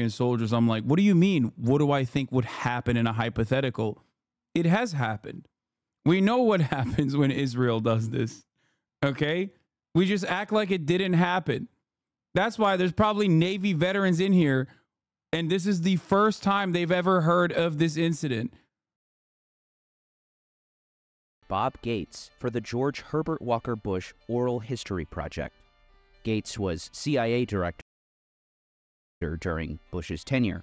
soldiers. I'm like, what do you mean? What do I think would happen in a hypothetical? It has happened. We know what happens when Israel does this. Okay? We just act like it didn't happen. That's why there's probably Navy veterans in here, and this is the first time they've ever heard of this incident. Bob Gates for the George Herbert Walker Bush Oral History Project. Gates was CIA director during Bush's tenure.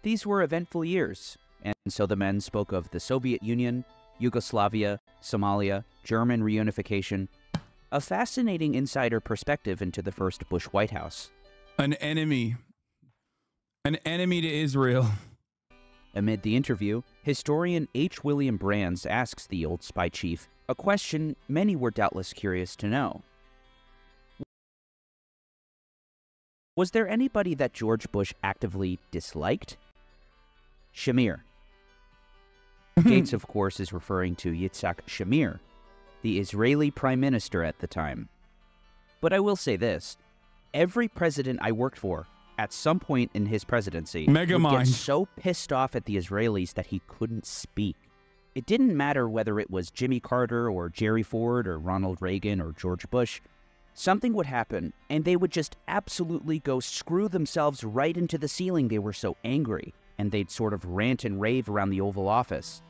These were eventful years, and so the men spoke of the Soviet Union, Yugoslavia, Somalia, German reunification. A fascinating insider perspective into the first Bush White House. An enemy to Israel. Amid the interview, historian H. William Brands asks the old spy chief a question many were doubtless curious to know. Was there anybody that George Bush actively disliked? Shamir. Gates, of course, is referring to Yitzhak Shamir, the Israeli prime minister at the time. But I will say this, every president I worked for, at some point in his presidency, would get so pissed off at the Israelis that he couldn't speak. It didn't matter whether it was Jimmy Carter or Jerry Ford or Ronald Reagan or George Bush. Something would happen, and they would just absolutely go screw themselves right into the ceiling. They were so angry, and they'd sort of rant and rave around the Oval Office.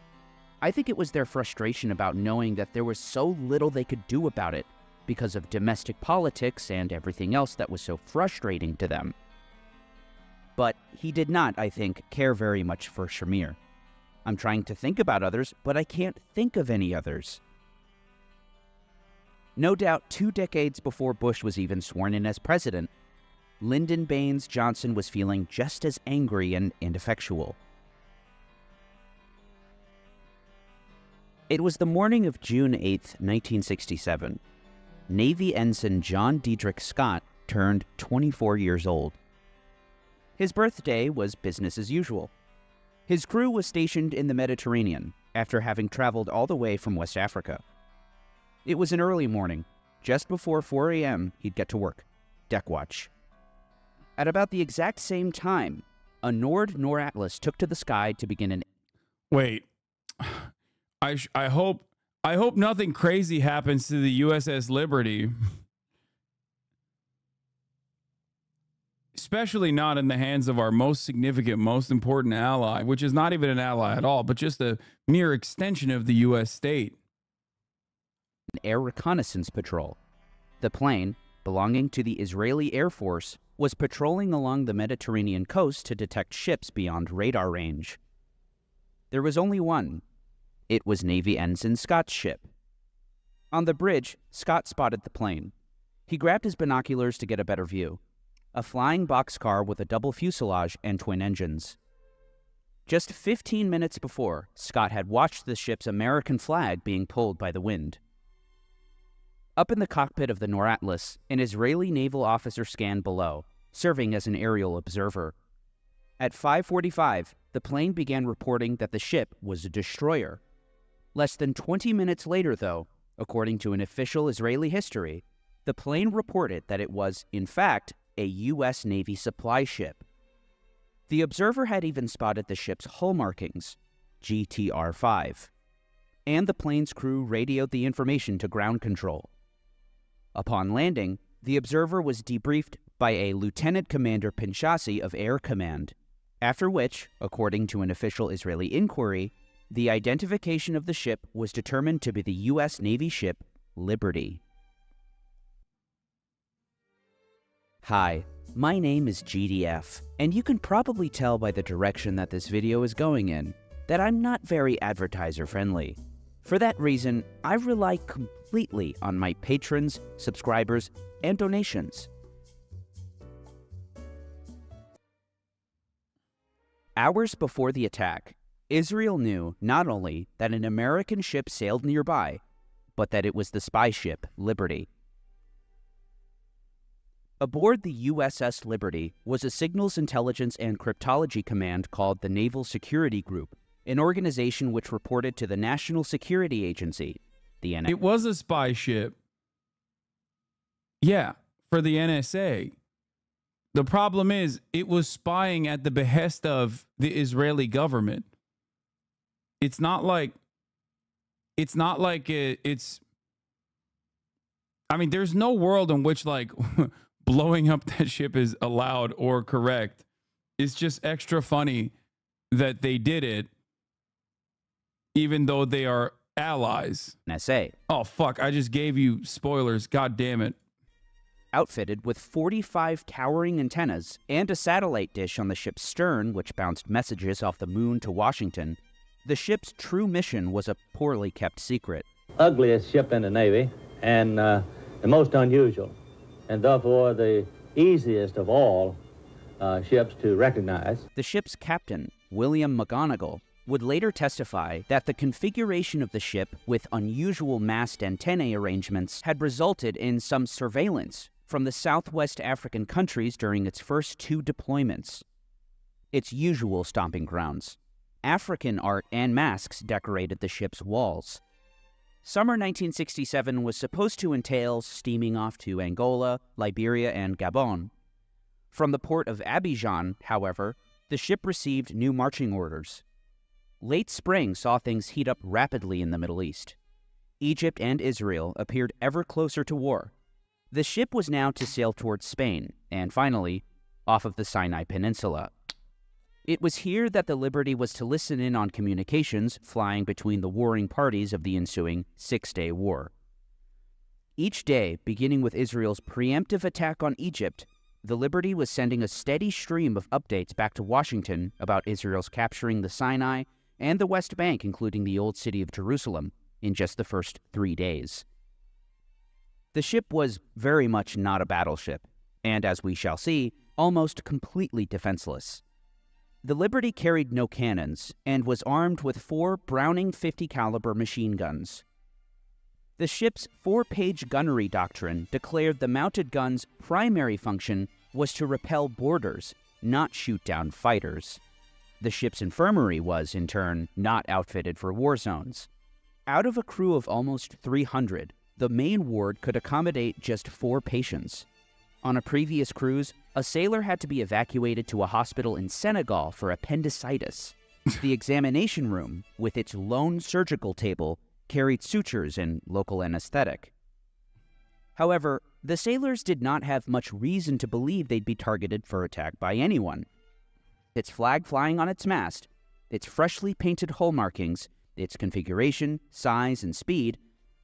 I think it was their frustration about knowing that there was so little they could do about it because of domestic politics and everything else that was so frustrating to them. But he did not, I think, care very much for Shamir. I'm trying to think about others, but I can't think of any others. No doubt 2 decades before Bush was even sworn in as president, Lyndon Baines Johnson was feeling just as angry and ineffectual. It was the morning of June 8, 1967. Navy Ensign John Diedrich Scott turned 24 years old. His birthday was business as usual. His crew was stationed in the Mediterranean after having traveled all the way from West Africa. It was an early morning. Just before 4 a.m., he'd get to work. Deck watch. At about the exact same time, a Nord Atlas took to the sky to begin an... Wait. I hope nothing crazy happens to the USS Liberty. Especially not in the hands of our most significant, most important ally, which is not even an ally at all, but just a mere extension of the U.S. state. An air reconnaissance patrol. The plane, belonging to the Israeli Air Force, was patrolling along the Mediterranean coast to detect ships beyond radar range. There was only one. It was Navy Ensign Scott's ship. On the bridge, Scott spotted the plane. He grabbed his binoculars to get a better view. A flying boxcar with a double fuselage and twin engines. Just 15 minutes before, Scott had watched the ship's American flag being pulled by the wind. Up in the cockpit of the Nord Atlas, an Israeli naval officer scanned below, serving as an aerial observer. At 5:45, the plane began reporting that the ship was a destroyer. Less than 20 minutes later, though, according to an official Israeli history, the plane reported that it was, in fact, a U.S. Navy supply ship. The observer had even spotted the ship's hull markings, GTR-5, and the plane's crew radioed the information to ground control. Upon landing, the observer was debriefed by a Lieutenant Commander Pinchasi of Air Command, after which, according to an official Israeli inquiry, the identification of the ship was determined to be the U.S. Navy ship Liberty. Hi, my name is GDF, and you can probably tell by the direction that this video is going in that I'm not very advertiser-friendly. For that reason, I rely completely on my patrons, subscribers, and donations. Hours before the attack, Israel knew not only that an American ship sailed nearby, but that it was the spy ship Liberty. Aboard the USS Liberty was a signals intelligence and cryptology command called the Naval Security Group, an organization which reported to the National Security Agency, the NSA. It was a spy ship. Yeah, for the NSA. The problem is it was spying at the behest of the Israeli government. It's not like it's I mean, there's no world in which like blowing up that ship is allowed or correct. It's just extra funny that they did it, even though they are allies. NSA. Oh, fuck. I just gave you spoilers. God damn it. Outfitted with 45 towering antennas and a satellite dish on the ship's stern, which bounced messages off the moon to Washington, the ship's true mission was a poorly kept secret. Ugliest ship in the Navy and the most unusual, and therefore the easiest of all ships to recognize. The ship's captain, William McGonigal, would later testify that the configuration of the ship with unusual mast antennae arrangements had resulted in some surveillance from the Southwest African countries during its first 2 deployments. Its usual stomping grounds. African art and masks decorated the ship's walls. Summer 1967 was supposed to entail steaming off to Angola, Liberia, and Gabon. From the port of Abidjan, however, the ship received new marching orders. Late spring saw things heat up rapidly in the Middle East. Egypt and Israel appeared ever closer to war. The ship was now to sail towards Spain, and finally, off of the Sinai Peninsula. It was here that the Liberty was to listen in on communications flying between the warring parties of the ensuing 6-day war. Each day, beginning with Israel's preemptive attack on Egypt, the Liberty was sending a steady stream of updates back to Washington about Israel's capturing the Sinai and the West Bank, including the Old City of Jerusalem, in just the first 3 days. The ship was very much not a battleship, and as we shall see, almost completely defenseless. The Liberty carried no cannons and was armed with 4 Browning 50 caliber machine guns. The ship's 4-page gunnery doctrine declared the mounted gun's primary function was to repel boarders, not shoot down fighters. The ship's infirmary was, in turn, not outfitted for war zones. Out of a crew of almost 300, the main ward could accommodate just 4 patients. On a previous cruise, a sailor had to be evacuated to a hospital in Senegal for appendicitis. The examination room, with its lone surgical table, carried sutures and local anesthetic. However, the sailors did not have much reason to believe they'd be targeted for attack by anyone. Its flag flying on its mast, its freshly painted hull markings, its configuration, size, and speed,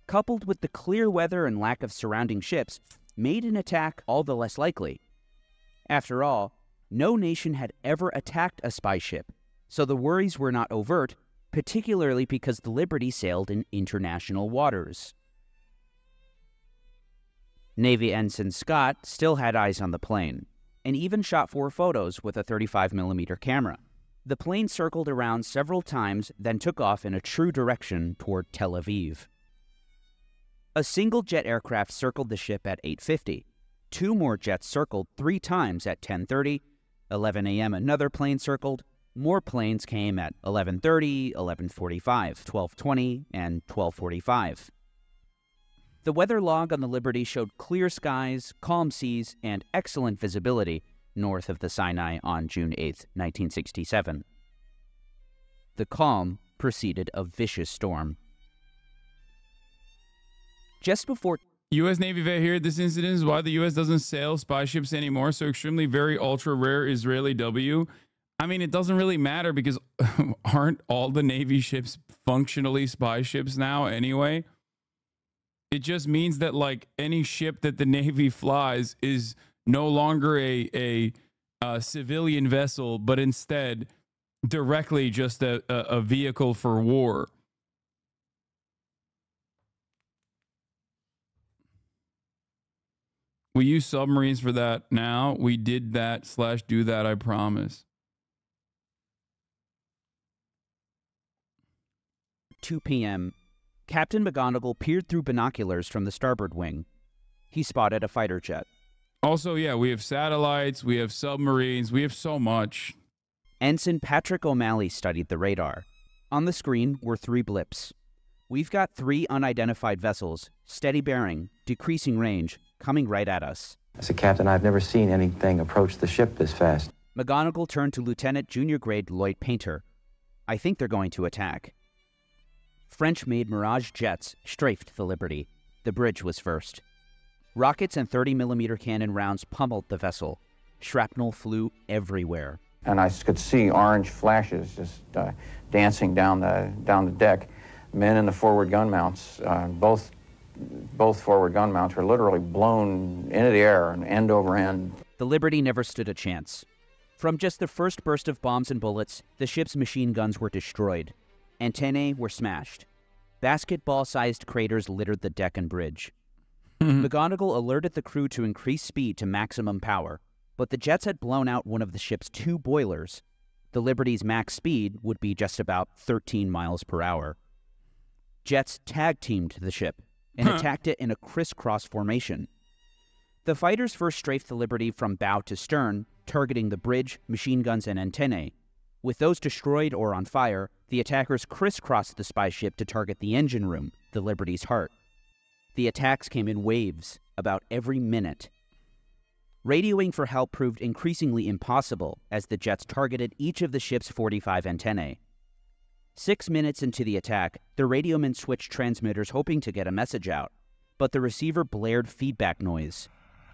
coupled with the clear weather and lack of surrounding ships, made an attack all the less likely. After all, no nation had ever attacked a spy ship, so the worries were not overt, particularly because the Liberty sailed in international waters. Navy Ensign Scott still had eyes on the plane, and even shot 4 photos with a 35mm camera. The plane circled around several times, then took off in a true direction toward Tel Aviv. A single jet aircraft circled the ship at 8:50. 2 more jets circled 3 times at 10:30. 11 a.m. another plane circled. More planes came at 11:30, 11:45, 12:20, and 12:45. The weather log on the Liberty showed clear skies, calm seas, and excellent visibility north of the Sinai on June 8, 1967. The calm preceded a vicious storm. Just before U.S. Navy vet here. This incident is why the U.S. doesn't sail spy ships anymore. So extremely, very ultra rare Israeli W. I mean, it doesn't really matter because aren't all the Navy ships functionally spy ships now anyway? It just means that like any ship that the Navy flies is no longer a civilian vessel, but instead directly just a vehicle for war. We use submarines for that now. We did that / do that, I promise. 2 p.m., Captain McGonigal peered through binoculars from the starboard wing. He spotted a fighter jet. Also, yeah, we have satellites, we have submarines, we have so much. Ensign Patrick O'Malley studied the radar. On the screen were 3 blips. We've got 3 unidentified vessels, steady bearing, decreasing range, coming right at us. As a captain, I've never seen anything approach the ship this fast. McGonigal turned to Lieutenant Junior Grade Lloyd Painter. I think they're going to attack. French-made Mirage jets strafed the Liberty. The bridge was first. Rockets and 30mm cannon rounds pummeled the vessel. Shrapnel flew everywhere. And I could see orange flashes just dancing down the deck. Men in the forward gun mounts, both forward gun mounts were literally blown into the air and end over end. The Liberty never stood a chance. From just the first burst of bombs and bullets, the ship's machine guns were destroyed. Antennae were smashed. Basketball-sized craters littered the deck and bridge. McGonigal alerted the crew to increase speed to maximum power, but the jets had blown out one of the ship's 2 boilers. The Liberty's max speed would be just about 13 miles per hour. Jets tag-teamed the ship and attacked it in a crisscross formation. The fighters first strafed the Liberty from bow to stern, targeting the bridge, machine guns, and antennae. With those destroyed or on fire, the attackers crisscrossed the spy ship to target the engine room, the Liberty's heart. The attacks came in waves, about every minute. Radioing for help proved increasingly impossible as the jets targeted each of the ship's 45 antennae. 6 minutes into the attack, the radiomen switched transmitters hoping to get a message out, but the receiver blared feedback noise.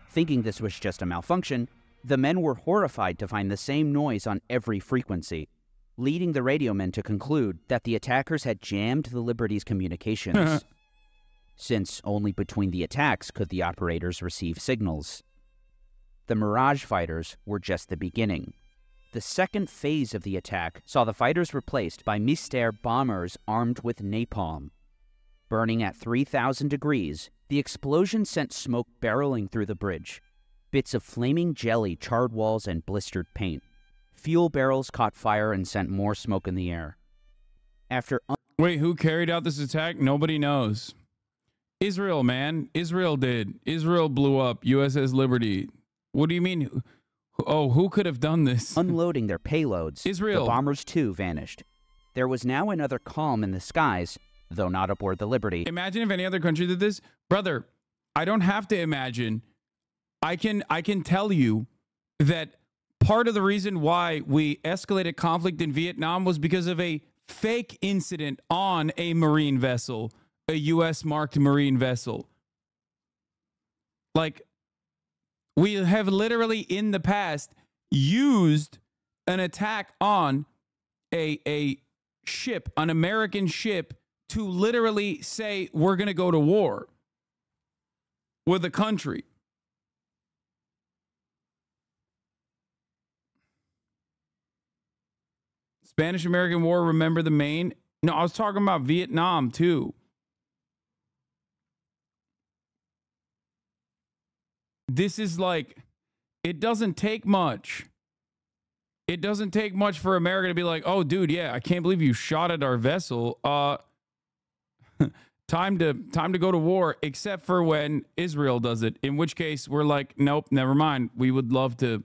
Thinking this was just a malfunction, the men were horrified to find the same noise on every frequency, leading the radiomen to conclude that the attackers had jammed the Liberty's communications, since only between the attacks could the operators receive signals. The Mirage fighters were just the beginning. The second phase of the attack saw the fighters replaced by Mystère bombers armed with napalm. Burning at 3,000 degrees, the explosion sent smoke barreling through the bridge. Bits of flaming jelly charred walls and blistered paint. Fuel barrels caught fire and sent more smoke in the air. Wait, who carried out this attack? Nobody knows. Israel, man. Israel did. Israel blew up USS Liberty. What do you mean? Oh, who could have done this? Unloading their payloads, Israel. The bombers too vanished. There was now another calm in the skies, though not aboard the Liberty. Imagine if any other country did this. Brother, I don't have to imagine. I can tell you that part of the reason why we escalated conflict in Vietnam was because of a fake incident on a Marine vessel, a U.S. marked Marine vessel. Like, we have literally in the past used an attack on a ship, an American ship, to literally say we're going to go to war with a country. Spanish-American War, remember the Maine? No, I was talking about Vietnam too. This is like, it doesn't take much. It doesn't take much for America to be like, oh, dude, yeah, I can't believe you shot at our vessel. Time to go to war, except for when Israel does it, in which case we're like, nope, never mind. We would love to.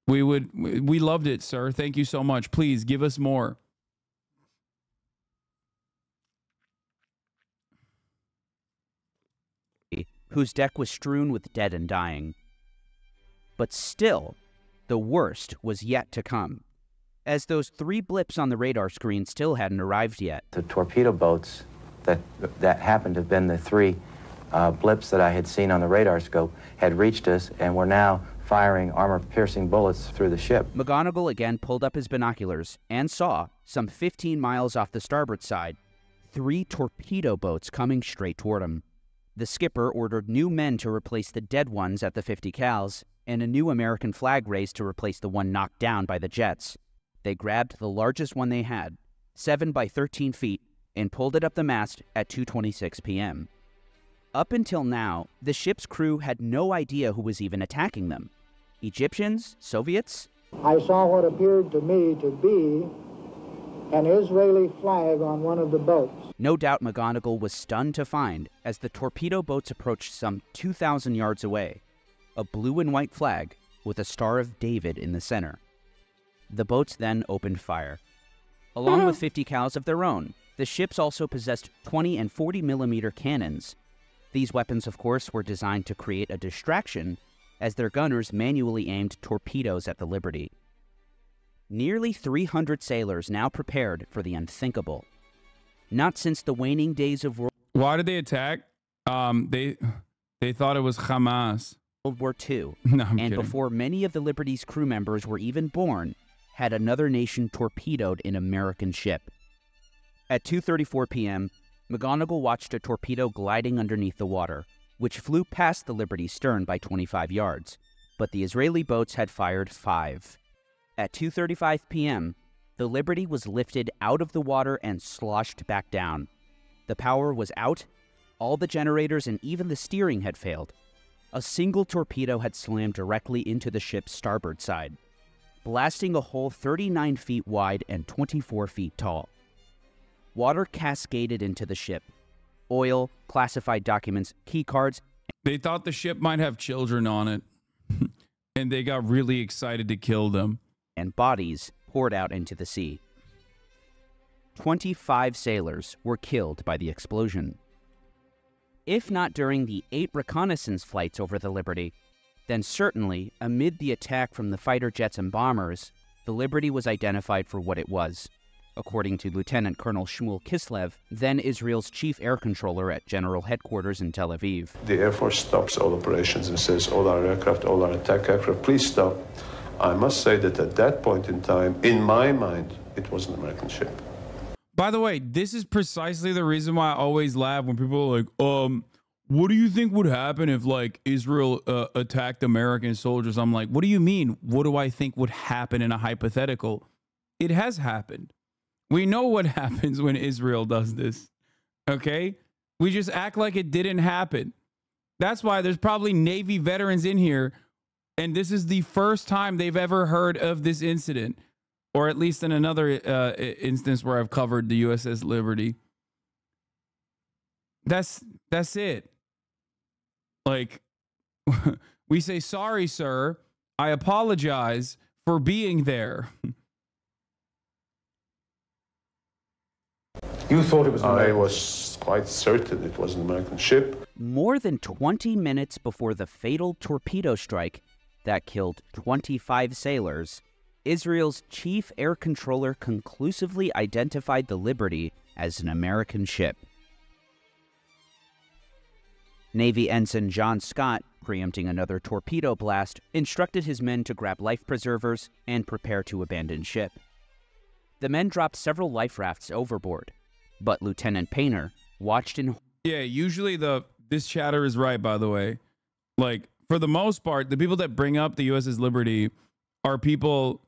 We loved it, sir. Thank you so much. Please give us more. Whose deck was strewn with dead and dying. But still, the worst was yet to come, as those 3 blips on the radar screen still hadn't arrived yet. The torpedo boats that happened to have been the 3 blips that I had seen on the radar scope had reached us and were now firing armor-piercing bullets through the ship. McGonigal again pulled up his binoculars and saw, some 15 miles off the starboard side, 3 torpedo boats coming straight toward him. The skipper ordered new men to replace the dead ones at the 50 cals, and a new American flag raised to replace the one knocked down by the jets. They grabbed the largest one they had, 7 by 13 feet, and pulled it up the mast at 2:26 p.m. Up until now, the ship's crew had no idea who was even attacking them. Egyptians? Soviets? I saw what appeared to me to be an Israeli flag on one of the boats. No doubt McGonigal was stunned to find, as the torpedo boats approached some 2,000 yards away, a blue and white flag with a Star of David in the center. The boats then opened fire. Along with 50 cals of their own, the ships also possessed 20 and 40 millimeter cannons. These weapons, of course, were designed to create a distraction as their gunners manually aimed torpedoes at the Liberty. Nearly 300 sailors now prepared for the unthinkable. Not since the waning days of Why did they attack? They thought it was Hamas. World War II, No, I'm and kidding. before many of the Liberty's crew members were even born, had another nation torpedoed an American ship. At 2:34 p.m., McGonigal watched a torpedo gliding underneath the water, which flew past the Liberty's stern by 25 yards, but the Israeli boats had fired 5. At 2:35 p.m., the Liberty was lifted out of the water and sloshed back down. The power was out, all the generators and even the steering had failed. A single torpedo had slammed directly into the ship's starboard side, blasting a hole 39 feet wide and 24 feet tall. Water cascaded into the ship. Oil, classified documents, key cards. They thought the ship might have children on it, and they got really excited to kill them. And bodies poured out into the sea. 25 sailors were killed by the explosion. If not during the 8 reconnaissance flights over the Liberty, then certainly amid the attack from the fighter jets and bombers, the Liberty was identified for what it was, according to Lieutenant Colonel Shmuel Kislev, then Israel's chief air controller at General Headquarters in Tel Aviv. The Air Force stops all operations and says, all our aircraft, all our attack aircraft, please stop. I must say that at that point in time, in my mind, it was an American ship. By the way, this is precisely the reason why I always laugh when people are like, what do you think would happen if, like, Israel attacked American soldiers? I'm like, what do you mean? What do I think would happen in a hypothetical? It has happened. We know what happens when Israel does this, okay? We just act like it didn't happen. That's why there's probably Navy veterans in here, and this is the first time they've ever heard of this incident, or at least in another instance where I've covered the USS Liberty. That's it. Like, we say, sorry, sir. I apologize for being there. You thought it was an American? I was quite certain it was an American ship. More than 20 minutes before the fatal torpedo strike that killed 25 sailors, Israel's chief air controller conclusively identified the Liberty as an American ship. Navy Ensign John Scott, preempting another torpedo blast, instructed his men to grab life preservers and prepare to abandon ship. The men dropped several life rafts overboard, but Lieutenant Painter watched in... Yeah, usually this chatter is right, by the way. Like, for the most part, the people that bring up the USS Liberty are people...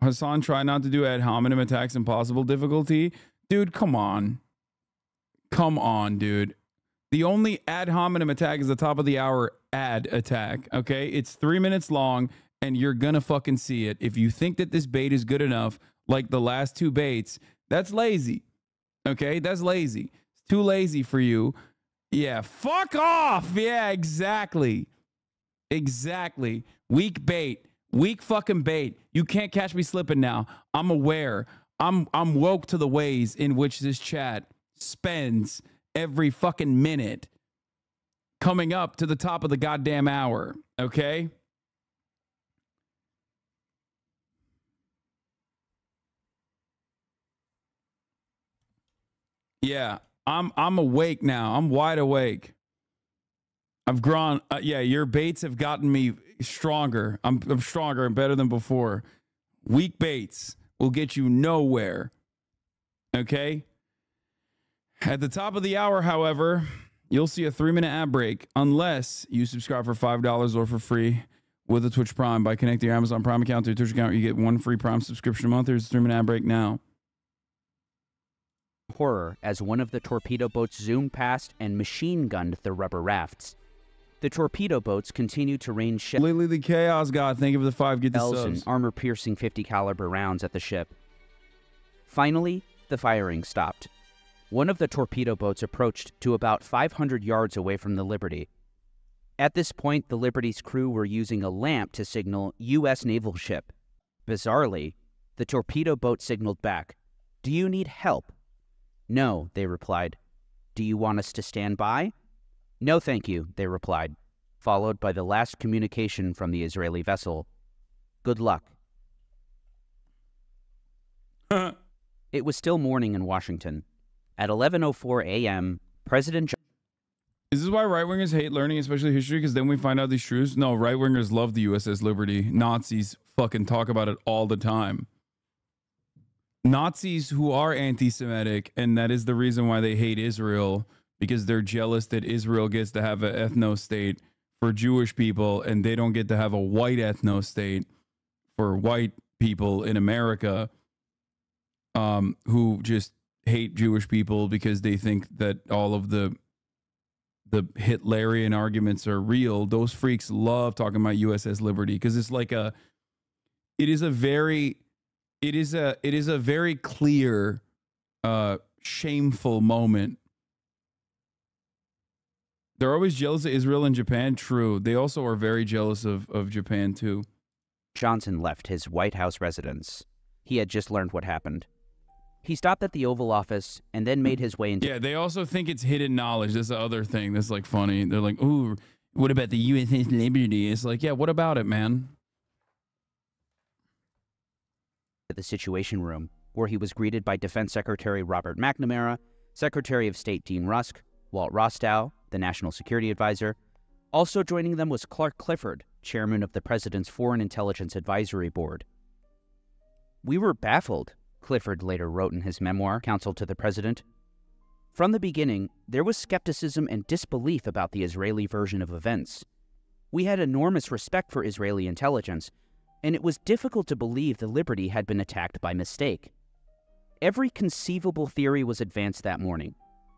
Hasan, try not to do ad hominem attacks impossible difficulty. Dude, come on. Come on, dude. The only ad hominem attack is the top of the hour ad attack, okay? It's 3 minutes long, and you're gonna fucking see it. If you think that this bait is good enough, like the last 2 baits, that's lazy, okay? That's lazy. It's too lazy for you. Yeah, fuck off. Yeah, exactly. Exactly. Weak bait. Weak fucking bait. You can't catch me slipping now. I'm aware. I'm woke to the ways in which this chat spends every fucking minute coming up to the top of the goddamn hour, okay? Yeah, I'm awake now. I'm wide awake. I've grown. Yeah, your baits have gotten me stronger. I'm stronger and better than before. Weak baits will get you nowhere. Okay? At the top of the hour, however, you'll see a 3-minute ad break unless you subscribe for $5 or for free with a Twitch Prime by connecting your Amazon Prime account to your Twitch account. You get 1 free Prime subscription a month. There's a 3-minute ad break now. Horror as one of the torpedo boats zoomed past and machine-gunned the rubber rafts. The torpedo boats continued to rain shells Lily the Chaos God, thank you for the 5. Get the subs. and armor-piercing 50 caliber rounds at the ship. Finally, the firing stopped. One of the torpedo boats approached to about 500 yards away from the Liberty. At this point, the Liberty's crew were using a lamp to signal U.S. naval ship. Bizarrely, the torpedo boat signaled back, "Do you need help?" "No," they replied. Do you want us to stand by? No, thank you, they replied, followed by the last communication from the Israeli vessel. Good luck. It was still morning in Washington. At 11:04 a.m., President Is this why right-wingers hate learning, especially history? Because then we find out these truths? No, right-wingers love the USS Liberty. Nazis fucking talk about it all the time. Nazis who are anti-Semitic, and that is the reason why they hate Israel, because they're jealous that Israel gets to have an ethno-state for Jewish people, and they don't get to have a white ethno-state for white people in America, who just hate Jewish people because they think that all of the Hitlerian arguments are real. Those freaks love talking about USS Liberty because it's like it is a very clear, shameful moment. They're always jealous of Israel and Japan. True. They also are very jealous of Japan too. Johnson left his White House residence. He had just learned what happened. He stopped at the Oval Office and then made his way into... Yeah, they also think it's hidden knowledge. That's the other thing that's like funny. They're like, ooh, what about the USS Liberty? It's like, yeah, what about it, man? The Situation Room, where he was greeted by Defense Secretary Robert McNamara, Secretary of State Dean Rusk, Walt Rostow, the National Security Advisor. Also joining them was Clark Clifford, chairman of the President's Foreign Intelligence Advisory Board. We were baffled, Clifford later wrote in his memoir, Counsel to the President. From the beginning, there was skepticism and disbelief about the Israeli version of events. We had enormous respect for Israeli intelligence, and it was difficult to believe the Liberty had been attacked by mistake. Every conceivable theory was advanced that morning.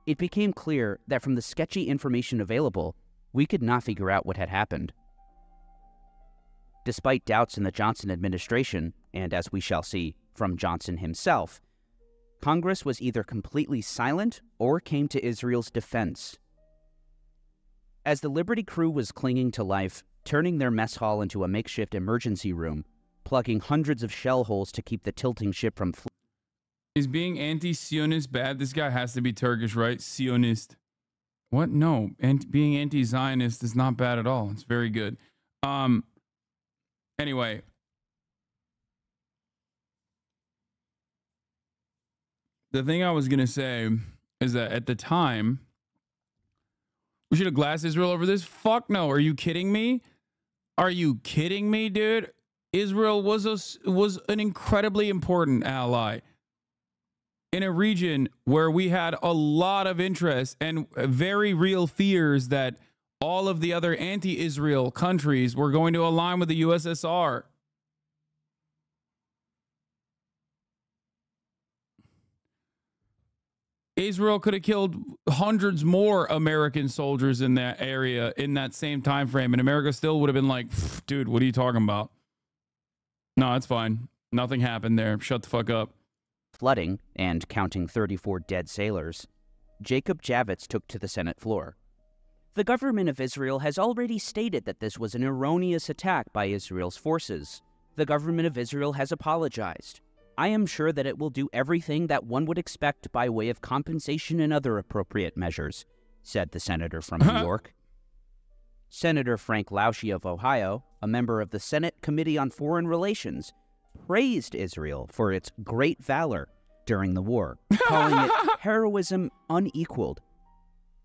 It became clear that from the sketchy information available, we could not figure out what had happened. Despite doubts in the Johnson administration, and as we shall see, from Johnson himself, Congress was either completely silent or came to Israel's defense. As the Liberty crew was clinging to life, turning their mess hall into a makeshift emergency room, plugging hundreds of shell holes to keep the tilting ship from flying. Is being anti-Zionist bad? This guy has to be Turkish, right? Zionist. What? No. Being anti-Zionist is not bad at all. It's very good. Anyway. The thing I was going to say is that at the time, we should have glassed Israel over this? Fuck no. Are you kidding me? Are you kidding me, dude? Israel was an incredibly important ally in a region where we had a lot of interest and very real fears that all of the other anti-Israel countries were going to align with the USSR. Israel could have killed hundreds more American soldiers in that area in that same time frame, and America still would have been like, dude, what are you talking about? No, it's fine. Nothing happened there. Shut the fuck up. Flooding and counting 34 dead sailors, Jacob Javits took to the Senate floor. The government of Israel has already stated that this was an erroneous attack by Israel's forces. The government of Israel has apologized. I am sure that it will do everything that one would expect by way of compensation and other appropriate measures, said the senator from New York. Senator Frank Laushi of Ohio, a member of the Senate Committee on Foreign Relations, praised Israel for its great valor during the war, calling it heroism unequaled.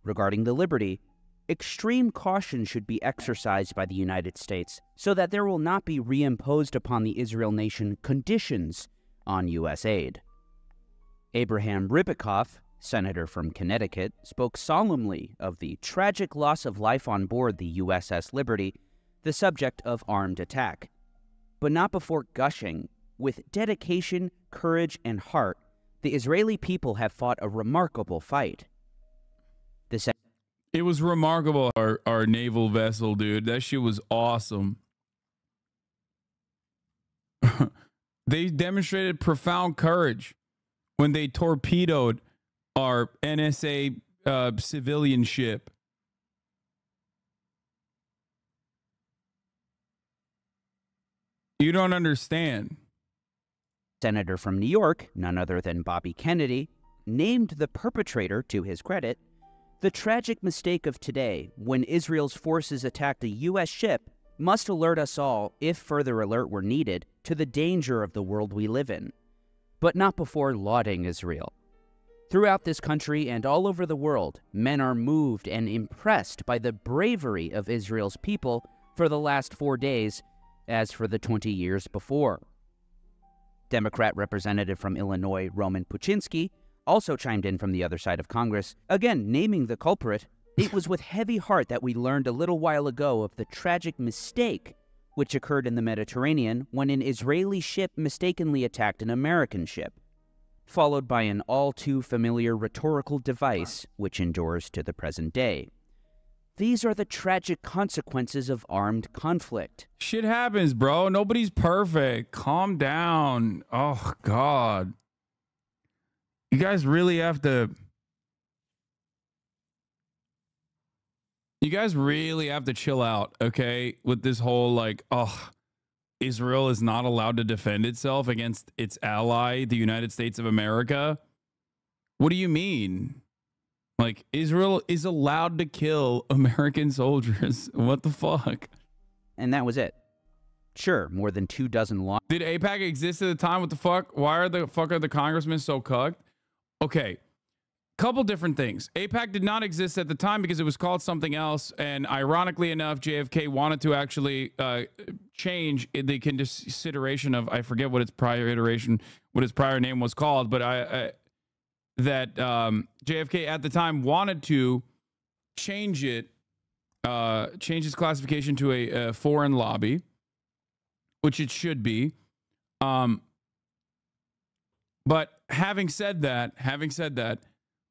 Regarding the Liberty, extreme caution should be exercised by the United States so that there will not be reimposed upon the Israel nation conditions on U.S. aid. Abraham Ribicoff, senator from Connecticut, spoke solemnly of the tragic loss of life on board the USS Liberty, the subject of armed attack, but not before gushing, with dedication, courage, and heart, the Israeli people have fought a remarkable fight. It was remarkable, our naval vessel, dude. That shit was awesome. They demonstrated profound courage when they torpedoed our NSA civilian ship. You don't understand. Senator from New York, none other than Bobby Kennedy, named the perpetrator, to his credit, The tragic mistake of today, when Israel's forces attacked a U.S. ship, must alert us all, if further alert were needed, to the danger of the world we live in. But not before lauding Israel. Throughout this country and all over the world, men are moved and impressed by the bravery of Israel's people for the last 4 days, as for the 20 years before. Democrat Representative from Illinois, Roman Puchinski, also chimed in from the other side of Congress, again naming the culprit. It was with heavy heart that we learned a little while ago of the tragic mistake which occurred in the Mediterranean when an Israeli ship mistakenly attacked an American ship, followed by an all-too-familiar rhetorical device which endures to the present day. These are the tragic consequences of armed conflict. Shit happens, bro. Nobody's perfect. Calm down. Oh, God. You guys really have to... You guys really have to chill out, okay? With this whole, like, oh, Israel is not allowed to defend itself against its ally, the United States of America. What do you mean? Like, Israel is allowed to kill American soldiers. What the fuck? And that was it. Sure, more than 24 law. Did AIPAC exist at the time? What the fuck? Why are the congressmen so cucked? Okay. Couple different things. AIPAC did not exist at the time because it was called something else, and ironically enough, JFK wanted to actually change the consideration of, I forget what its prior name was called, but JFK at the time wanted to change it, change its classification to a foreign lobby, which it should be. But having said that,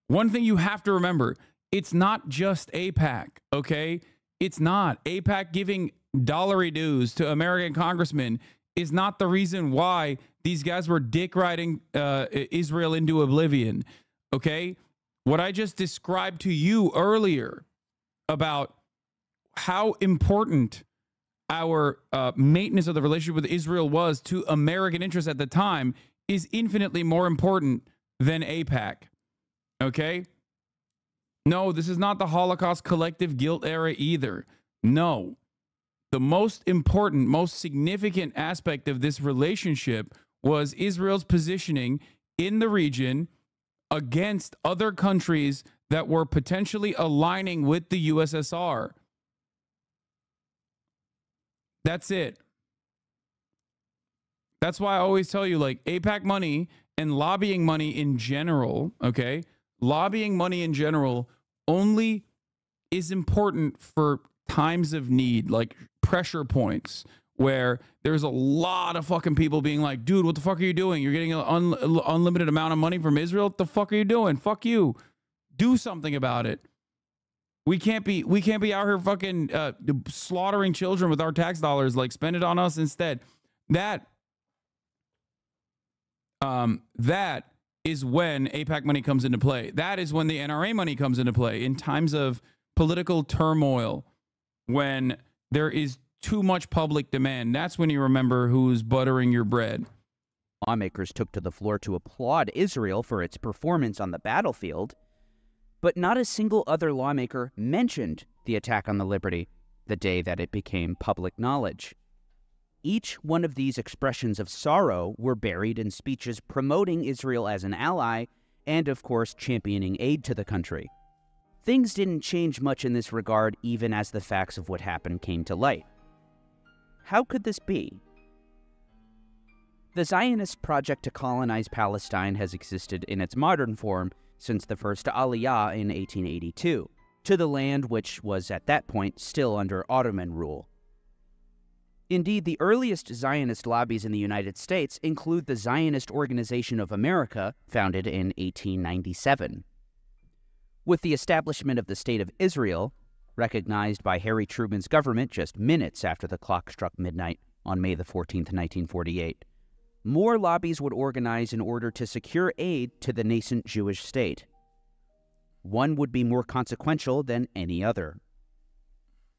one thing you have to remember, it's not just AIPAC, okay? It's not. AIPAC giving dollary dues to American congressmen is not the reason why these guys were dick riding Israel into oblivion, okay? What I just described to you earlier about how important our maintenance of the relationship with Israel was to American interests at the time is infinitely more important than AIPAC. Okay? No, this is not the Holocaust collective guilt era either. No. The most important, most significant aspect of this relationship was Israel's positioning in the region against other countries that were potentially aligning with the USSR. That's it. That's why I always tell you, like, AIPAC money and lobbying money in general, okay? Lobbying money in general only is important for times of need, like pressure points, where there's a lot of fucking people being like, dude, what the fuck are you doing? You're getting an unlimited amount of money from Israel? What the fuck are you doing? Fuck you. Do something about it. We can't be out here fucking slaughtering children with our tax dollars. Like, spend it on us instead. That is when AIPAC money comes into play. That is when the NRA money comes into play in times of political turmoil, when there is too much public demand. That's when you remember who's buttering your bread. Lawmakers took to the floor to applaud Israel for its performance on the battlefield, but not a single other lawmaker mentioned the attack on the Liberty the day that it became public knowledge. Each one of these expressions of sorrow were buried in speeches promoting Israel as an ally and, of course, championing aid to the country. Things didn't change much in this regard even as the facts of what happened came to light. How could this be? The Zionist project to colonize Palestine has existed in its modern form since the first Aliyah in 1882, to the land which was at that point still under Ottoman rule. Indeed, the earliest Zionist lobbies in the United States include the Zionist Organization of America, founded in 1897. With the establishment of the State of Israel, recognized by Harry Truman's government just minutes after the clock struck midnight on May the 14th, 1948, more lobbies would organize in order to secure aid to the nascent Jewish state. One would be more consequential than any other.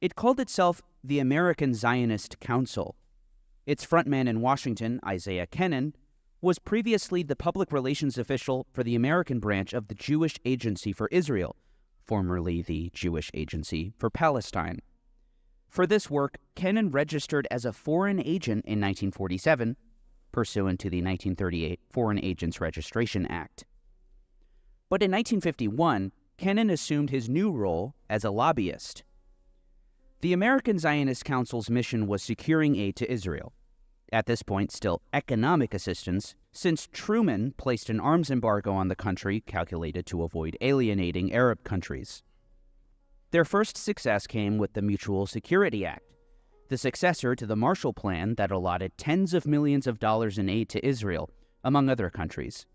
It called itself the American Zionist Council. Its frontman in Washington, Isaiah Kennan, was previously the public relations official for the American branch of the Jewish Agency for Israel, formerly the Jewish Agency for Palestine. For this work, Kennan registered as a foreign agent in 1947, pursuant to the 1938 Foreign Agents Registration Act. But in 1951, Kennan assumed his new role as a lobbyist. The American Zionist Council's mission was securing aid to Israel. At this point, still economic assistance, since Truman placed an arms embargo on the country calculated to avoid alienating Arab countries. Their first success came with the Mutual Security Act, the successor to the Marshall Plan that allotted tens of millions of dollars in aid to Israel, among other countries.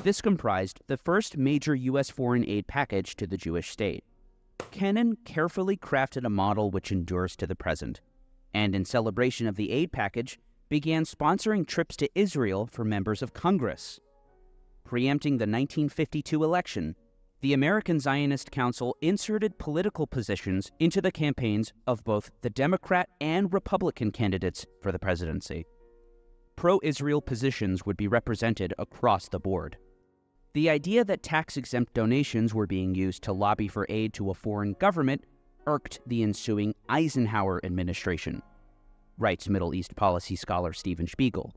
This comprised the first major U.S. foreign aid package to the Jewish state. Kennan carefully crafted a model which endures to the present, and in celebration of the aid package, began sponsoring trips to Israel for members of Congress. Preempting the 1952 election, the American Zionist Council inserted political positions into the campaigns of both the Democrat and Republican candidates for the presidency. Pro-Israel positions would be represented across the board. The idea that tax-exempt donations were being used to lobby for aid to a foreign government irked the ensuing Eisenhower administration, writes Middle East policy scholar Stephen Spiegel.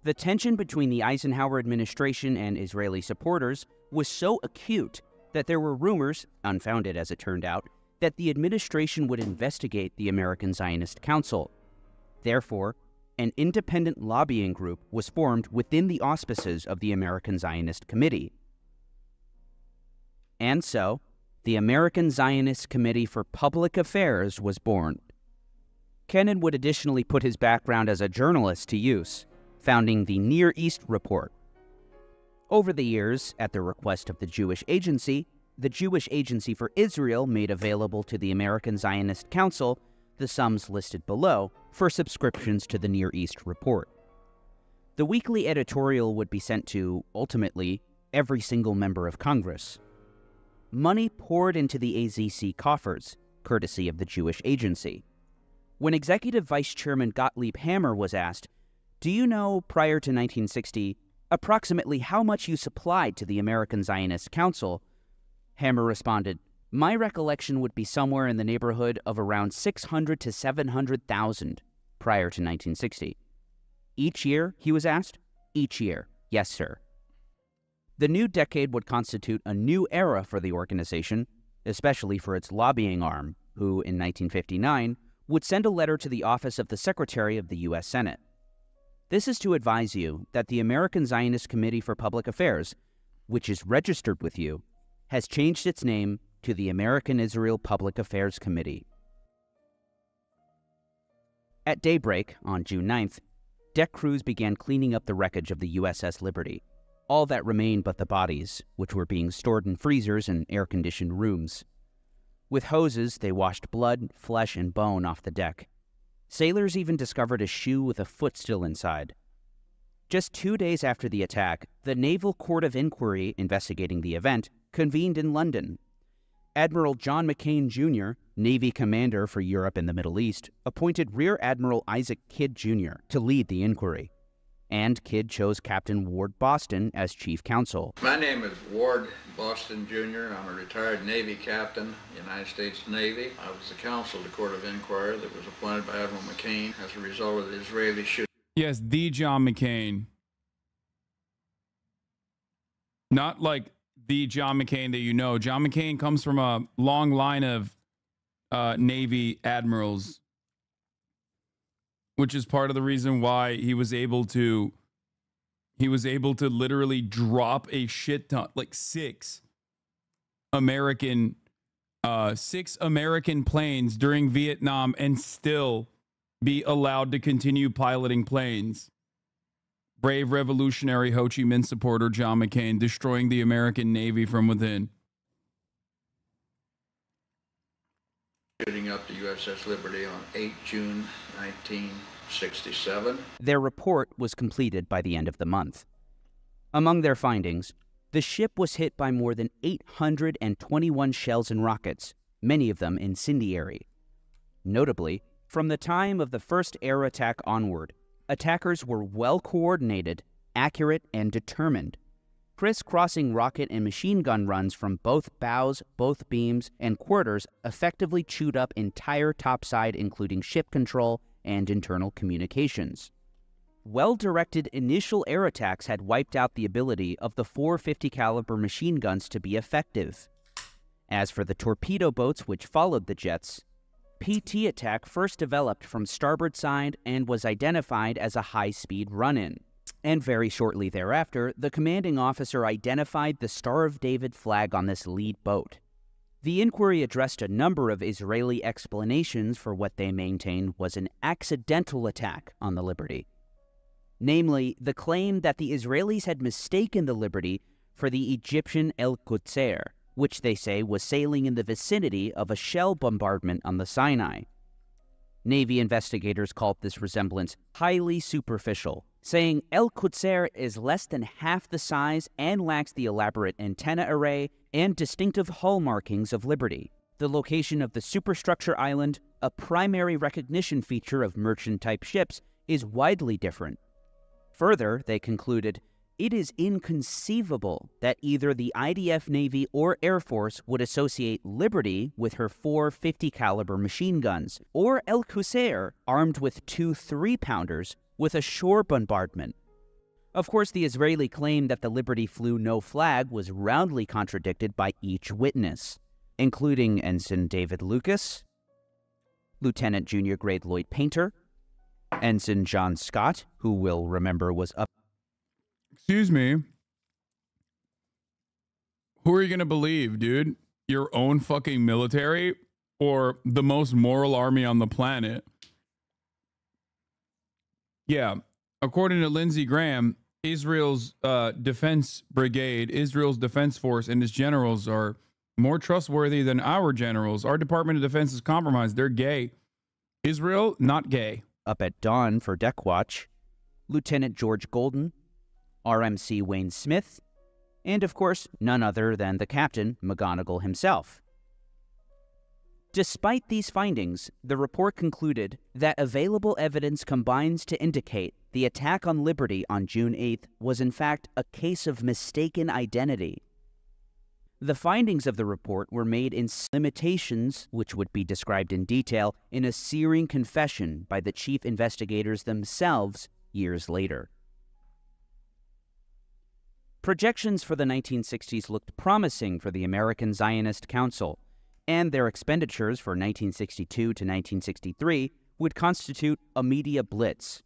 The tension between the Eisenhower administration and Israeli supporters was so acute that there were rumors, unfounded as it turned out, that the administration would investigate the American Zionist Council. Therefore, an independent lobbying group was formed within the auspices of the American Zionist Committee. And so, the American Zionist Committee for Public Affairs was born. Kennan would additionally put his background as a journalist to use, founding the Near East Report. Over the years, at the request of the Jewish Agency for Israel made available to the American Zionist Council the sums listed below for subscriptions to the Near East Report. The weekly editorial would be sent to, ultimately, every single member of Congress. Money poured into the AZC coffers, courtesy of the Jewish Agency. When Executive Vice Chairman Gottlieb Hammer was asked, "Do you know, prior to 1960, approximately how much you supplied to the American Zionist Council?" Hammer responded, "My recollection would be somewhere in the neighborhood of around 600 to 700,000 prior to 1960. Each year, he was asked? Each year, yes, sir. The new decade would constitute a new era for the organization, especially for its lobbying arm, who, in 1959, would send a letter to the office of the Secretary of the U.S. Senate. This is to advise you that the American Zionist Committee for Public Affairs, which is registered with you, has changed its name to the American Israel Public Affairs Committee." At daybreak on June 9th, deck crews began cleaning up the wreckage of the USS Liberty, all that remained but the bodies, which were being stored in freezers and air-conditioned rooms. With hoses, they washed blood, flesh, and bone off the deck. Sailors even discovered a shoe with a foot still inside. Just 2 days after the attack, the Naval Court of Inquiry investigating the event convened in London. Admiral John McCain, Jr., Navy Commander for Europe and the Middle East, appointed Rear Admiral Isaac Kidd, Jr. to lead the inquiry. And Kidd chose Captain Ward Boston as chief counsel. My name is Ward Boston, Jr. I'm a retired Navy captain, United States Navy. I was the counsel to the Court of Inquiry that was appointed by Admiral McCain as a result of the Israeli shooting. Yes, the John McCain. Not like the John McCain that you know. John McCain comes from a long line of Navy admirals, which is part of the reason why he was able to literally drop a shit ton, like six American planes during Vietnam and still be allowed to continue piloting planes. Brave revolutionary Ho Chi Minh supporter John McCain destroying the American Navy from within. Shooting up the USS Liberty on 8 June 1967. Their report was completed by the end of the month. Among their findings, the ship was hit by more than 821 shells and rockets, many of them incendiary. Notably, from the time of the first air attack onward, attackers were well coordinated, accurate, and determined. crisscrossing rocket and machine gun runs from both bows, both beams, and quarters effectively chewed up entire topside, including ship control and internal communications. Well-directed initial air attacks had wiped out the ability of the 450 caliber machine guns to be effective. As for the torpedo boats which followed the jets, PT attack first developed from starboard side and was identified as a high-speed run-in. And very shortly thereafter, the commanding officer identified the Star of David flag on this lead boat. The inquiry addressed a number of Israeli explanations for what they maintained was an accidental attack on the Liberty. Namely, the claim that the Israelis had mistaken the Liberty for the Egyptian El Qudsr, which they say was sailing in the vicinity of a shell bombardment on the Sinai. Navy investigators called this resemblance highly superficial, saying El Qudsr is less than half the size and lacks the elaborate antenna array and distinctive hull markings of Liberty. The location of the superstructure island, a primary recognition feature of merchant-type ships, is widely different. Further, they concluded, it is inconceivable that either the IDF Navy or Air Force would associate Liberty with her 450 caliber machine guns, or El Qudsr armed with 2 3-pounders with a shore bombardment. Of course, the Israeli claim that the Liberty flew no flag was roundly contradicted by each witness, including Ensign David Lucas, Lieutenant Junior Grade Lloyd Painter, Ensign John Scott, who we'll remember was up. Excuse me. Who are you going to believe, dude? Your own fucking military or the most moral army on the planet? Yeah. According to Lindsey Graham, Israel's defense brigade, Israel's defense force, and its generals are more trustworthy than our generals. Our Department of Defense is compromised. They're gay. Israel, not gay. Up at dawn for deck watch, Lieutenant George Golden, RMC Wayne Smith, and of course, none other than the captain, McGonigal himself. Despite these findings, the report concluded that available evidence combines to indicate the attack on Liberty on June 8th was in fact a case of mistaken identity. The findings of the report were made in limitations, which would be described in detail in a searing confession by the chief investigators themselves years later. Projections for the 1960s looked promising for the American Zionist Council, and their expenditures for 1962 to 1963 would constitute a media blitz,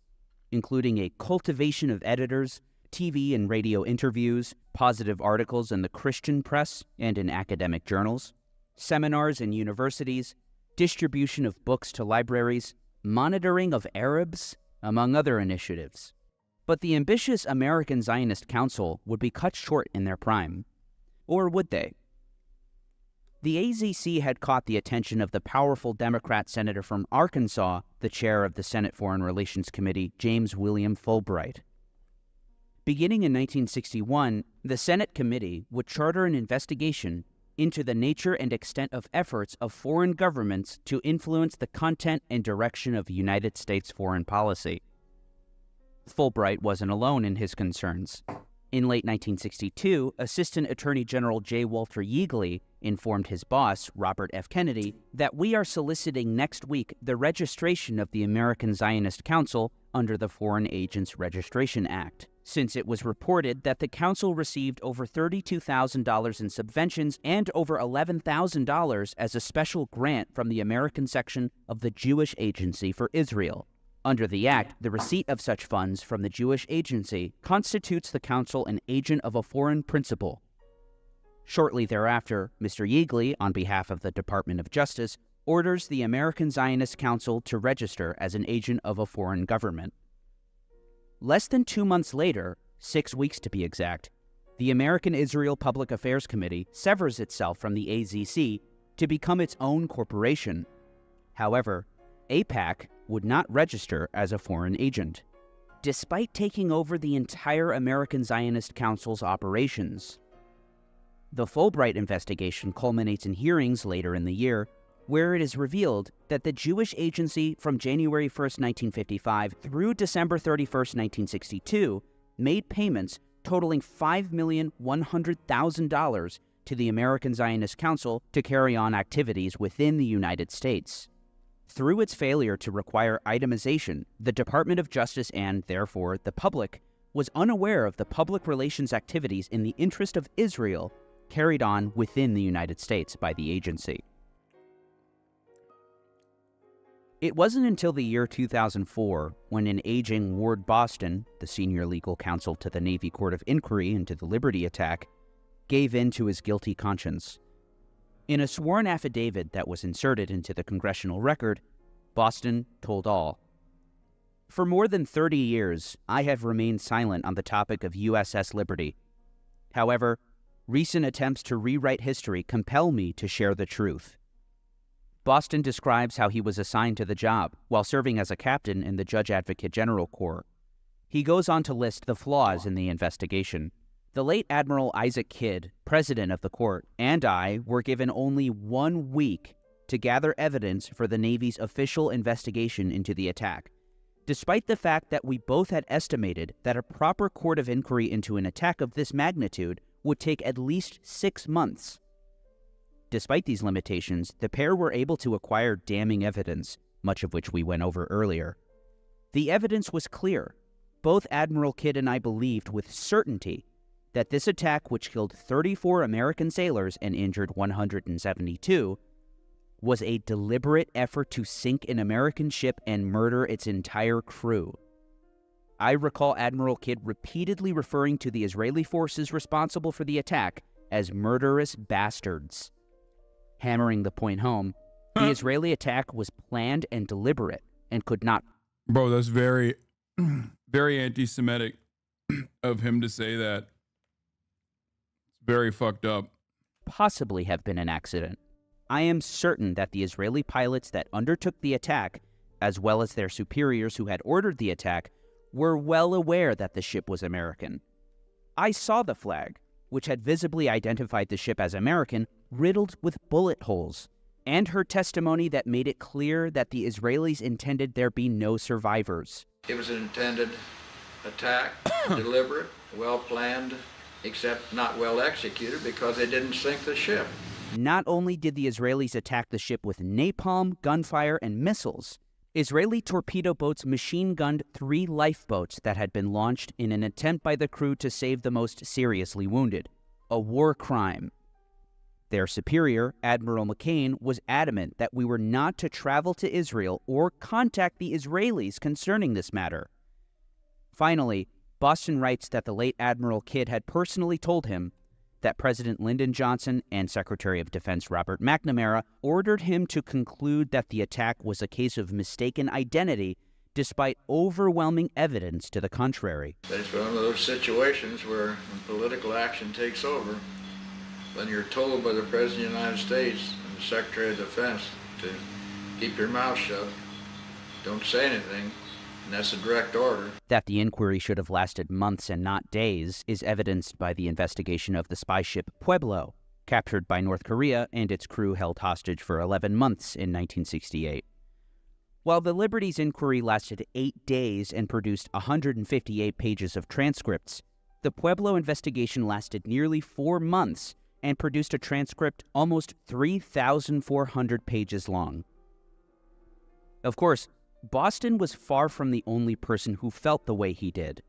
including a cultivation of editors, TV and radio interviews, positive articles in the Christian press and in academic journals, seminars in universities, distribution of books to libraries, monitoring of Arabs, among other initiatives. But the ambitious American Zionist Council would be cut short in their prime. Or would they? The AZC had caught the attention of the powerful Democrat senator from Arkansas, the chair of the Senate Foreign Relations Committee, James William Fulbright. Beginning in 1961, the Senate committee would charter an investigation into the nature and extent of efforts of foreign governments to influence the content and direction of United States foreign policy. Fulbright wasn't alone in his concerns. In late 1962, Assistant Attorney General J. Walter Yeagley informed his boss, Robert F. Kennedy, that we are soliciting next week the registration of the American Zionist Council under the Foreign Agents Registration Act, since it was reported that the council received over $32,000 in subventions and over $11,000 as a special grant from the American section of the Jewish Agency for Israel. Under the Act, the receipt of such funds from the Jewish Agency constitutes the council an agent of a foreign principal. Shortly thereafter, Mr. Yeagley, on behalf of the Department of Justice, orders the American Zionist Council to register as an agent of a foreign government. Less than 2 months later, 6 weeks to be exact, the American Israel Public Affairs Committee severs itself from the AZC to become its own corporation. However, AIPAC would not register as a foreign agent, despite taking over the entire American Zionist Council's operations. The Fulbright investigation culminates in hearings later in the year, where it is revealed that the Jewish Agency from January 1, 1955 through December 31, 1962 made payments totaling $5,100,000 to the American Zionist Council to carry on activities within the United States. Through its failure to require itemization, the Department of Justice and, therefore, the public was unaware of the public relations activities in the interest of Israel carried on within the United States by the agency. It wasn't until the year 2004 when an aging Ward Boston, the senior legal counsel to the Navy Court of Inquiry into the Liberty attack, gave in to his guilty conscience. In a sworn affidavit that was inserted into the congressional record, Boston told all. For more than 30 years, I have remained silent on the topic of USS Liberty. However, recent attempts to rewrite history compel me to share the truth. Boston describes how he was assigned to the job while serving as a captain in the Judge Advocate General Corps. He goes on to list the flaws in the investigation. The late Admiral Isaac Kidd, president of the court, and I were given only 1 week to gather evidence for the Navy's official investigation into the attack, despite the fact that we both had estimated that a proper court of inquiry into an attack of this magnitude would take at least 6 months. Despite these limitations, the pair were able to acquire damning evidence, much of which we went over earlier. The evidence was clear. Both Admiral Kidd and I believed with certainty that this attack, which killed 34 American sailors and injured 172, was a deliberate effort to sink an American ship and murder its entire crew. I recall Admiral Kidd repeatedly referring to the Israeli forces responsible for the attack as murderous bastards. Hammering the point home, the Israeli attack was planned and deliberate and could not... Bro, that's very, very anti-Semitic of him to say that. It's very fucked up. ...possibly have been an accident. I am certain that the Israeli pilots that undertook the attack, as well as their superiors who had ordered the attack, were well aware that the ship was American. I saw the flag, which had visibly identified the ship as American, riddled with bullet holes, and her testimony that made it clear that the Israelis intended there be no survivors. It was an intended attack, deliberate, well-planned, except not well executed because they didn't sink the ship. Not only did the Israelis attack the ship with napalm, gunfire, and missiles, Israeli torpedo boats machine-gunned 3 lifeboats that had been launched in an attempt by the crew to save the most seriously wounded. A war crime. Their superior, Admiral McCain, was adamant that we were not to travel to Israel or contact the Israelis concerning this matter. Finally, Boston writes that the late Admiral Kidd had personally told him that President Lyndon Johnson and Secretary of Defense Robert McNamara ordered him to conclude that the attack was a case of mistaken identity despite overwhelming evidence to the contrary. It's one of those situations where when political action takes over, then you're told by the President of the United States and the Secretary of Defense to keep your mouth shut, don't say anything, and that's a direct order. That the inquiry should have lasted months and not days is evidenced by the investigation of the spy ship Pueblo, captured by North Korea and its crew held hostage for 11 months in 1968. While the Liberty's inquiry lasted 8 days and produced 158 pages of transcripts, the Pueblo investigation lasted nearly 4 months and produced a transcript almost 3,400 pages long. Of course, Boston was far from the only person who felt the way he did.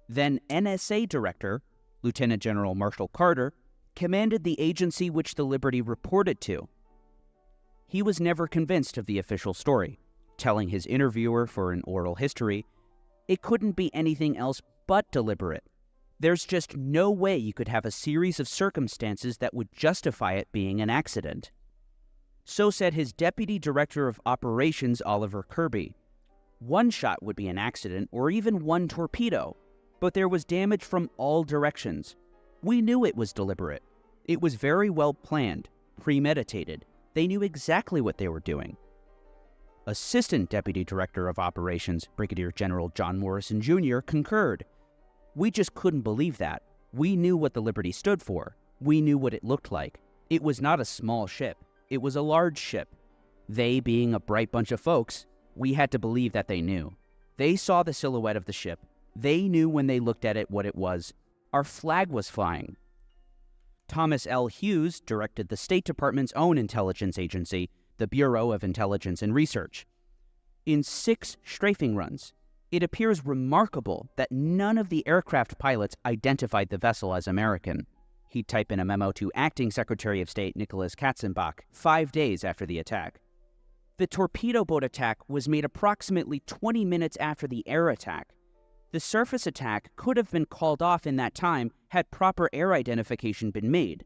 Then NSA Director, Lieutenant General Marshall Carter, commanded the agency which the Liberty reported to. He was never convinced of the official story, telling his interviewer for an oral history, "It couldn't be anything else but deliberate. There's just no way you could have a series of circumstances that would justify it being an accident." So said his Deputy Director of Operations, Oliver Kirby. One shot would be an accident or even one torpedo, but there was damage from all directions. We knew it was deliberate. It was very well planned, premeditated. They knew exactly what they were doing. Assistant Deputy Director of Operations, Brigadier General John Morrison Jr., concurred. We just couldn't believe that. We knew what the Liberty stood for. We knew what it looked like. It was not a small ship. It was a large ship. They, being a bright bunch of folks, we had to believe that they knew. They saw the silhouette of the ship. They knew when they looked at it what it was. Our flag was flying. Thomas L. Hughes directed the State Department's own intelligence agency, the Bureau of Intelligence and Research. In 6 strafing runs, it appears remarkable that none of the aircraft pilots identified the vessel as American. He'd type in a memo to Acting Secretary of State Nicholas Katzenbach 5 days after the attack. The torpedo boat attack was made approximately 20 minutes after the air attack. The surface attack could have been called off in that time had proper air identification been made.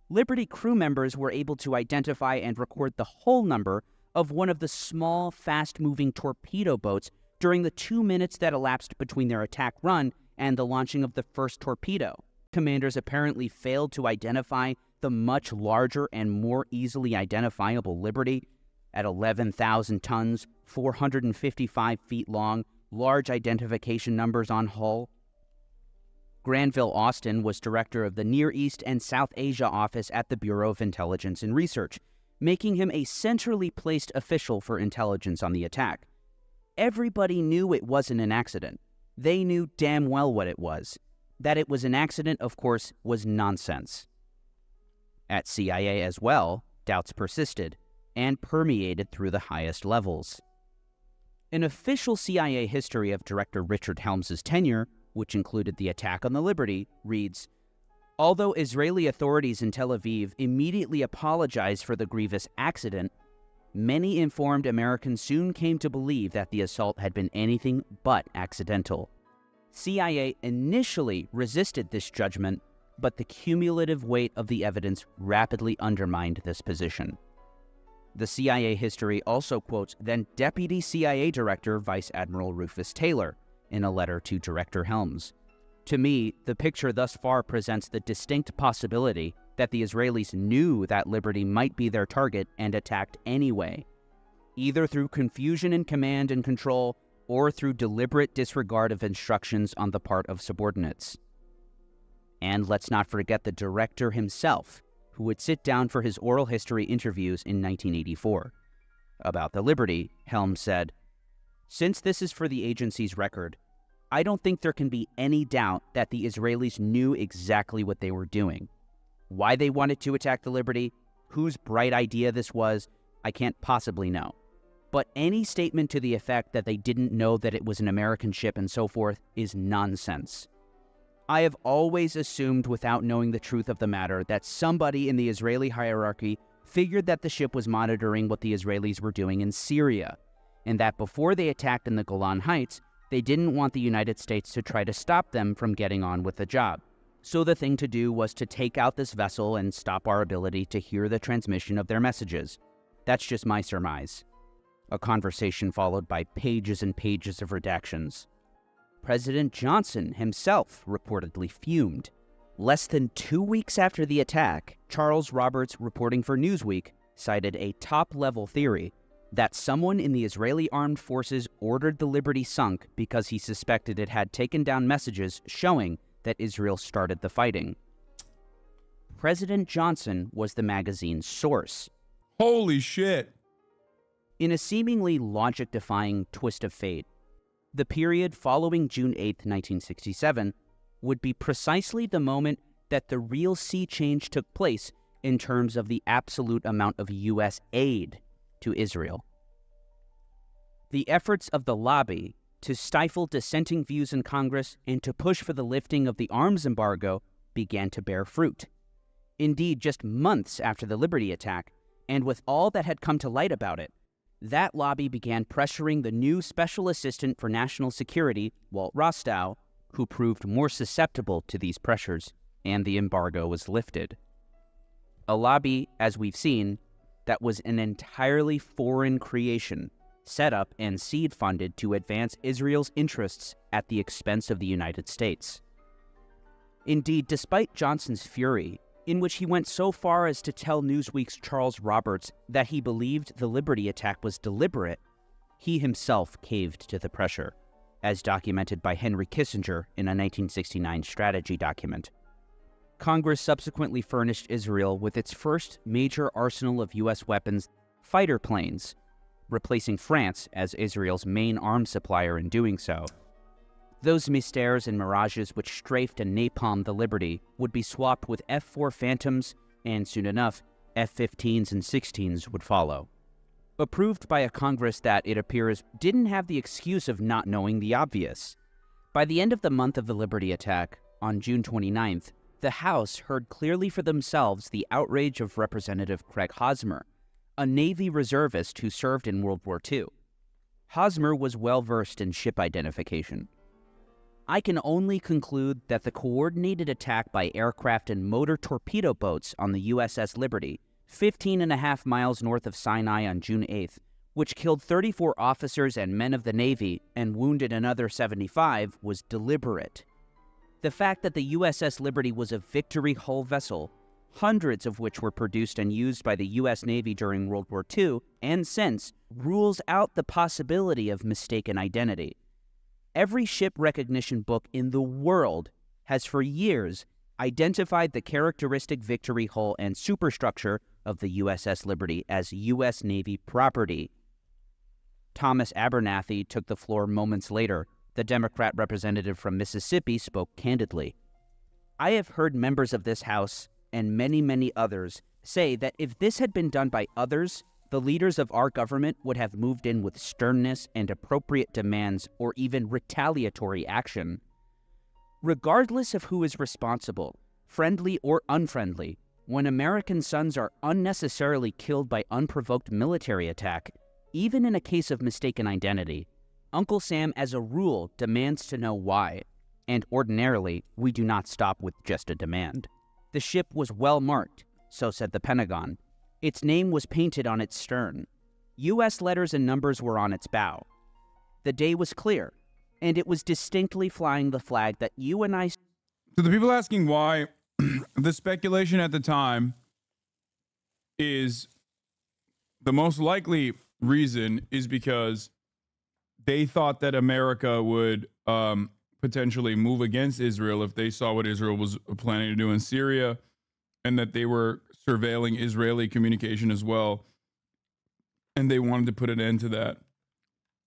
Liberty crew members were able to identify and record the whole number of one of the small, fast-moving torpedo boats during the 2 minutes that elapsed between their attack run and the launching of the first torpedo. Commanders apparently failed to identify the much larger and more easily identifiable Liberty at 11,000 tons, 455 feet long, large identification numbers on hull. Granville Austin was director of the Near East and South Asia office at the Bureau of Intelligence and Research, making him a centrally placed official for intelligence on the attack. Everybody knew it wasn't an accident. They knew damn well what it was. That it was an accident, of course, was nonsense. At CIA as well, doubts persisted and permeated through the highest levels. An official CIA history of Director Richard Helms's tenure, which included the attack on the Liberty, reads, "Although Israeli authorities in Tel Aviv immediately apologized for the grievous accident, many informed Americans soon came to believe that the assault had been anything but accidental. CIA initially resisted this judgment, but the cumulative weight of the evidence rapidly undermined this position." The CIA history also quotes then Deputy CIA Director Vice Admiral Rufus Taylor in a letter to Director Helms. To me, the picture thus far presents the distinct possibility that the Israelis knew that Liberty might be their target and attacked anyway, either through confusion in command and control or through deliberate disregard of instructions on the part of subordinates. And let's not forget the director himself, who would sit down for his oral history interviews in 1984. About the Liberty, Helms said, "Since this is for the agency's record, I don't think there can be any doubt that the Israelis knew exactly what they were doing. Why they wanted to attack the Liberty, whose bright idea this was, I can't possibly know. But any statement to the effect that they didn't know that it was an American ship and so forth is nonsense. I have always assumed, without knowing the truth of the matter, that somebody in the Israeli hierarchy figured that the ship was monitoring what the Israelis were doing in Syria, and that before they attacked in the Golan Heights, they didn't want the United States to try to stop them from getting on with the job. So the thing to do was to take out this vessel and stop our ability to hear the transmission of their messages. That's just my surmise." A conversation followed by pages and pages of redactions. President Johnson himself reportedly fumed. Less than 2 weeks after the attack, Charles Roberts, reporting for Newsweek, cited a top-level theory that someone in the Israeli armed forces ordered the Liberty sunk because he suspected it had taken down messages showing that Israel started the fighting. President Johnson was the magazine's source. Holy shit. In a seemingly logic-defying twist of fate, the period following June 8, 1967, would be precisely the moment that the real sea change took place in terms of the absolute amount of U.S. aid to Israel. The efforts of the lobby to stifle dissenting views in Congress and to push for the lifting of the arms embargo began to bear fruit. Indeed, just months after the Liberty attack, and with all that had come to light about it, that lobby began pressuring the new Special Assistant for National Security, Walt Rostow, who proved more susceptible to these pressures, and the embargo was lifted. A lobby, as we've seen, that was an entirely foreign creation, set up and seed-funded to advance Israel's interests at the expense of the United States. Indeed, despite Johnson's fury, in which he went so far as to tell Newsweek's Charles Roberts that he believed the Liberty attack was deliberate, he himself caved to the pressure, as documented by Henry Kissinger in a 1969 strategy document. Congress subsequently furnished Israel with its first major arsenal of U.S. weapons, fighter planes, replacing France as Israel's main arms supplier in doing so. Those mystères and mirages which strafed and napalmed the Liberty would be swapped with F-4 Phantoms, and soon enough, F-15s and 16s would follow. Approved by a Congress that, it appears, didn't have the excuse of not knowing the obvious. By the end of the month of the Liberty attack, on June 29th, the House heard clearly for themselves the outrage of Representative Craig Hosmer, a Navy reservist who served in World War II. Hosmer was well-versed in ship identification. I can only conclude that the coordinated attack by aircraft and motor torpedo boats on the USS Liberty, 15.5 miles north of Sinai on June 8th, which killed 34 officers and men of the Navy and wounded another 75, was deliberate. The fact that the USS Liberty was a victory hull vessel, hundreds of which were produced and used by the U.S. Navy during World War II and since, rules out the possibility of mistaken identity. Every ship recognition book in the world has for years identified the characteristic victory hull and superstructure of the USS Liberty as U.S. Navy property. Thomas Abernathy took the floor moments later. The Democrat representative from Mississippi spoke candidly. I have heard members of this House and many, many others say that if this had been done by others, the leaders of our government would have moved in with sternness and appropriate demands or even retaliatory action. Regardless of who is responsible, friendly or unfriendly, when American sons are unnecessarily killed by unprovoked military attack, even in a case of mistaken identity, Uncle Sam, as a rule, demands to know why, and ordinarily, we do not stop with just a demand. The ship was well marked, so said the Pentagon. Its name was painted on its stern. U.S. letters and numbers were on its bow. The day was clear, and it was distinctly flying the flag that you and I... So the people asking why, the speculation at the time is the most likely reason is because they thought that America would potentially move against Israel if they saw what Israel was planning to do in Syria, and that they were surveilling Israeli communication as well, and they wanted to put an end to that.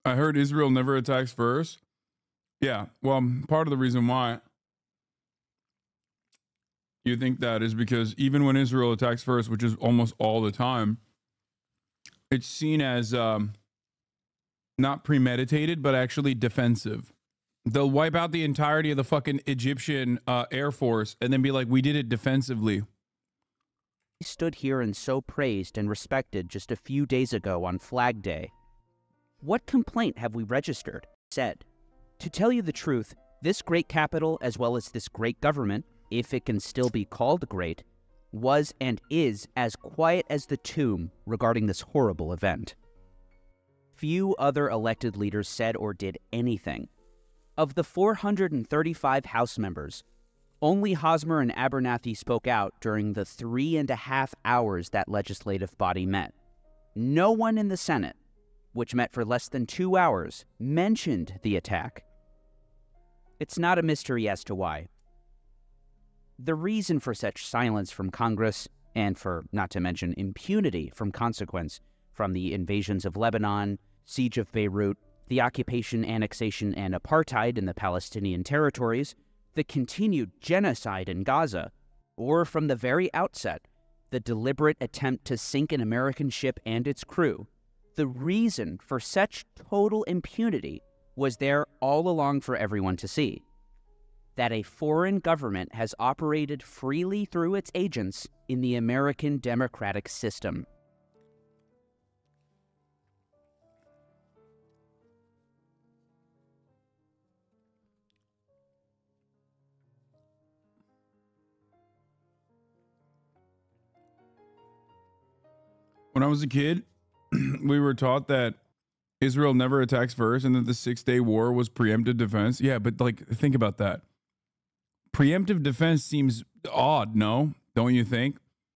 I heard Israel never attacks first. Yeah, well, part of the reason why you think that is because even when Israel attacks first, which is almost all the time, it's seen as not premeditated, but actually defensive. They'll wipe out the entirety of the fucking Egyptian Air Force and then be like, we did it defensively. Stood here and so praised and respected just a few days ago on Flag Day. What complaint have we registered? Said. To tell you the truth, this great capital, as well as this great government, if it can still be called great, was and is as quiet as the tomb regarding this horrible event. Few other elected leaders said or did anything. Of the 435 House members, only Hosmer and Abernathy spoke out during the 3.5 hours that legislative body met. No one in the Senate, which met for less than 2 hours, mentioned the attack. It's not a mystery as to why. The reason for such silence from Congress, and for, not to mention, impunity from consequence, from the invasions of Lebanon, siege of Beirut, the occupation, annexation, and apartheid in the Palestinian territories, the continued genocide in Gaza, or from the very outset, the deliberate attempt to sink an American ship and its crew, the reason for such total impunity was there all along for everyone to see. That a foreign government has operated freely through its agents in the American democratic system. When I was a kid, we were taught that Israel never attacks first and that the 6-Day War was preemptive defense. Yeah, but like, think about that. Preemptive defense seems odd, no? Don't you think?